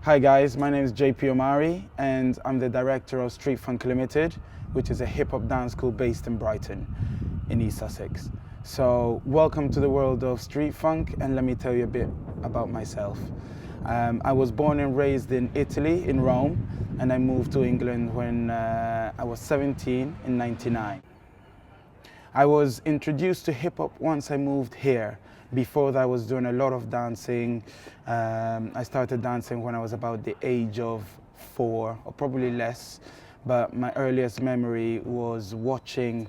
Hi guys, my name is JP Omari and I'm the director of Streetfunk Limited, which is a hip-hop dance school based in Brighton, in East Sussex. So welcome to the world of street funk, and let me tell you a bit about myself. I was born and raised in Italy, in Rome, and I moved to England when I was 17 in '99. I was introduced to hip-hop once I moved here. Before that, I was doing a lot of dancing. I started dancing when I was about the age of 4, or probably less. But my earliest memory was watching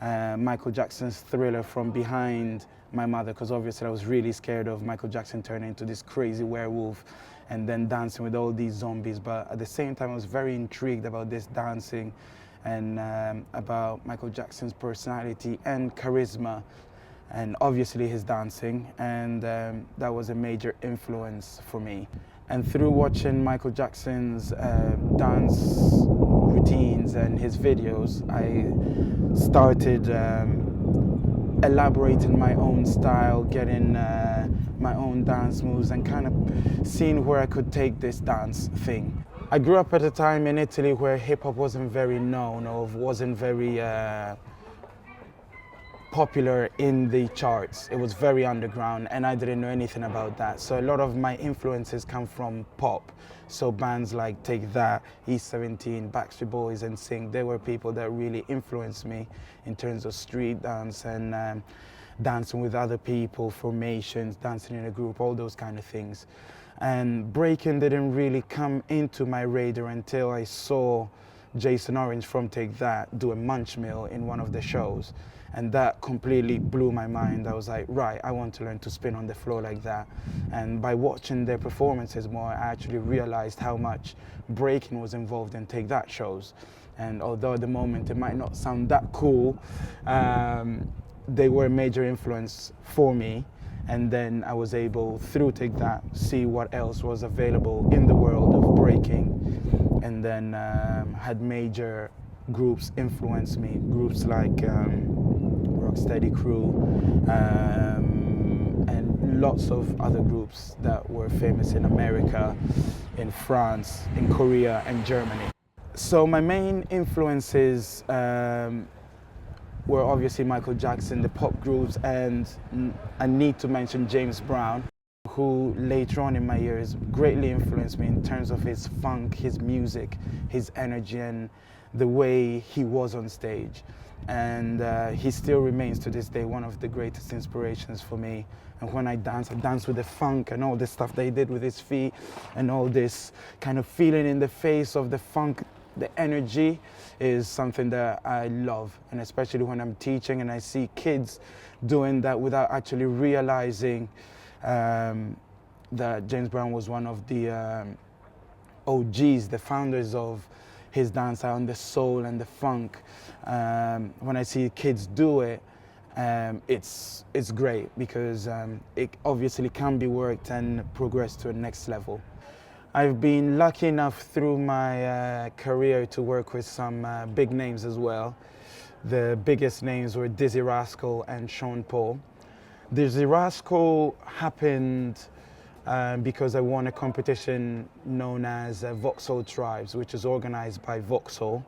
Michael Jackson's Thriller from behind my mother, because obviously I was really scared of Michael Jackson turning into this crazy werewolf and then dancing with all these zombies. But at the same time, I was very intrigued about this dancing and about Michael Jackson's personality and charisma, and obviously his dancing, and that was a major influence for me. And through watching Michael Jackson's dance routines and his videos, I started elaborating my own style, getting my own dance moves, and kind of seeing where I could take this dance thing. I grew up at a time in Italy where hip-hop wasn't very known, or wasn't very popular in the charts. It was very underground and I didn't know anything about that. So a lot of my influences come from pop. So bands like Take That, E17, Backstreet Boys and Sing, they were people that really influenced me in terms of street dance and dancing with other people, formations, dancing in a group, all those kind of things. And breaking didn't really come into my radar until I saw Jason Orange from Take That do a Munch Mill in one of the shows. And that completely blew my mind. I was like, right, I want to learn to spin on the floor like that. And by watching their performances more, I actually realized how much breaking was involved in Take That shows. And although at the moment it might not sound that cool, they were a major influence for me. And then I was able, through Take That, see what else was available in the world of breaking. And then had major groups influence me, groups like Artistic Crew and lots of other groups that were famous in America, in France, in Korea and Germany. So my main influences were obviously Michael Jackson, the pop groups, and I need to mention James Brown, who later on in my years greatly influenced me in terms of his funk, his music, his energy, and the way he was on stage. And he still remains to this day one of the greatest inspirations for me. And when I dance with the funk and all this stuff that he did with his feet and all this kind of feeling in the face of the funk. The energy is something that I love, and especially when I'm teaching and I see kids doing that without actually realizing that James Brown was one of the OGs, the founders of his dance and the soul and the funk. When I see kids do it, it's great, because it obviously can be worked and progressed to the next level. I've been lucky enough through my career to work with some big names as well. The biggest names were Dizzee, Rascal and Sean Paul. Dizzee Rascal happened because I won a competition known as Vauxhall Tribes, which is organized by Vauxhall,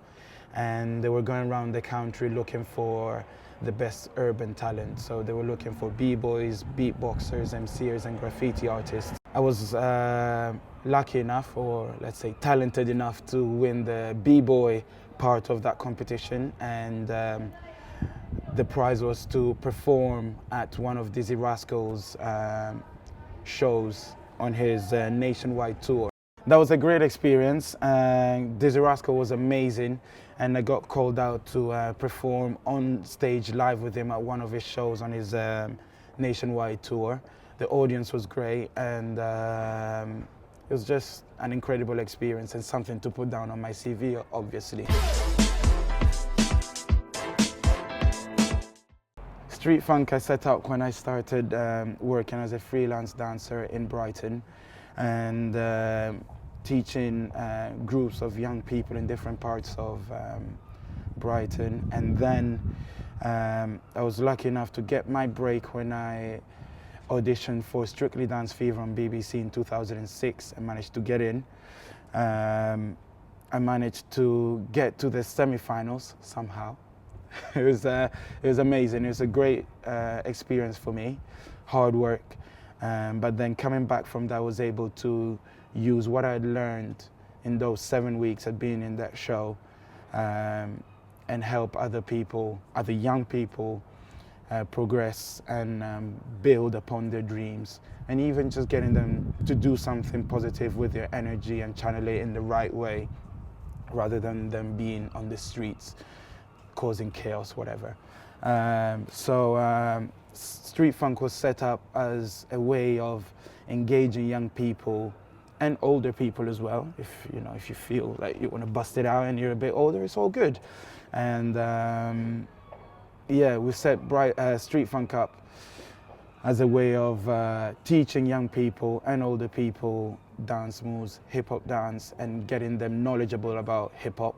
and they were going around the country looking for the best urban talent. So they were looking for b-boys, beatboxers, MCers and graffiti artists. I was lucky enough, or let's say talented enough, to win the b-boy part of that competition, and the prize was to perform at one of Dizzee Rascal's shows on his nationwide tour. That was a great experience. Dizzee Rascal was amazing, and I got called out to perform on stage live with him at one of his shows on his nationwide tour. The audience was great, and it was just an incredible experience and something to put down on my CV, obviously. Street funk I set up when I started working as a freelance dancer in Brighton, and teaching groups of young people in different parts of Brighton. And then I was lucky enough to get my break when I auditioned for Strictly Dance Fever on BBC in 2006 and managed to get in. I managed to get to the semi-finals somehow. It was amazing. It was a great experience for me, hard work. But then coming back from that, I was able to use what I had learned in those 7 weeks of being in that show and help other people, other young people, progress and build upon their dreams, and even just getting them to do something positive with their energy and channel it in the right way, rather than them being on the streets causing chaos, whatever. Street Funk was set up as a way of engaging young people and older people as well. If you feel like you want to bust it out and you're a bit older, it's all good. And yeah, we set Street Funk up as a way of teaching young people and older people dance moves, hip hop dance, and getting them knowledgeable about hip hop.